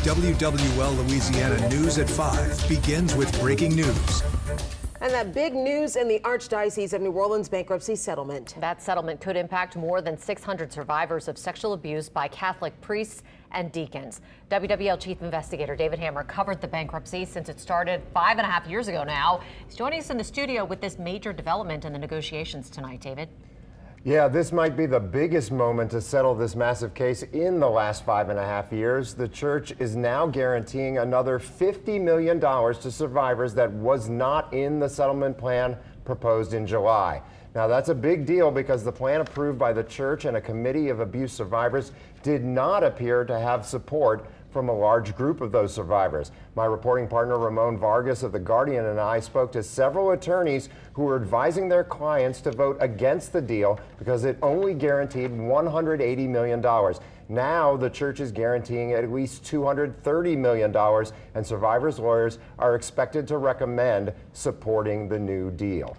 WWL Louisiana News at 5 begins with breaking news. And that big news in the Archdiocese of New Orleans bankruptcy settlement. That settlement could impact more than 600 survivors of sexual abuse by Catholic priests and deacons. WWL Chief Investigator David Hammer covered the bankruptcy since it started 5.5 years ago now. He's joining us in the studio with this major development in the negotiations tonight, David. Yeah, this might be the biggest moment to settle this massive case in the last 5.5 years. The church is now guaranteeing another $50 million to survivors that was not in the settlement plan proposed in July. Now, that's a big deal because the plan approved by the church and a committee of abuse survivors did not appear to have support from a large group of those survivors. My reporting partner Ramon Vargas of The Guardian and I spoke to several attorneys who were advising their clients to vote against the deal because it only guaranteed $180 million. Now the church is guaranteeing at least $230 million, and survivors' lawyers are expected to recommend supporting the new deal.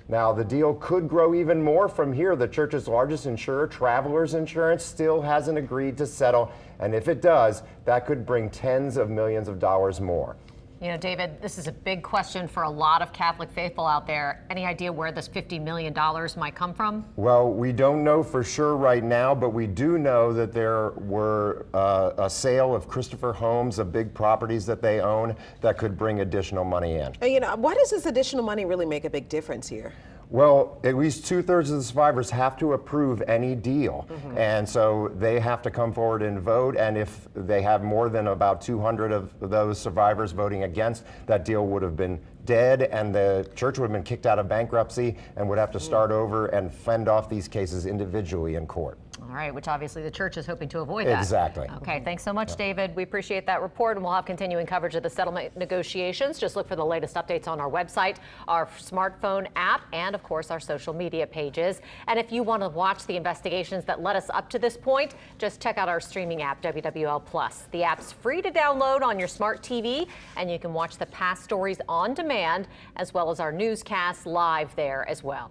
Now, the deal could grow even more from here. The church's largest insurer, Travelers Insurance, still hasn't agreed to settle. And if it does, that could bring tens of millions of dollars more. You know, David, this is a big question for a lot of Catholic faithful out there. Any idea where this $50 million might come from? Well, we don't know for sure right now, but we do know that there were a sale of Christopher Homes, of big properties that they own, that could bring additional money in. You know, why does this additional money really make a big difference here? Well, at least 2/3 of the survivors have to approve any deal. And so they have to come forward and vote. And if they have more than about 200 of those survivors voting against, that deal would have been dead, and the church would have been kicked out of bankruptcy and would have to start over and fend off these cases individually in court. All right, which obviously the church is hoping to avoid that. Exactly. Okay, thanks so much, David. We appreciate that report, and we'll have continuing coverage of the settlement negotiations. Just look for the latest updates on our website, our smartphone app, and of course our social media pages. And if you want to watch the investigations that led us up to this point, just check out our streaming app, WWL Plus. The app's free to download on your smart TV, and you can watch the past stories on demand, as well as our newscasts live there as well.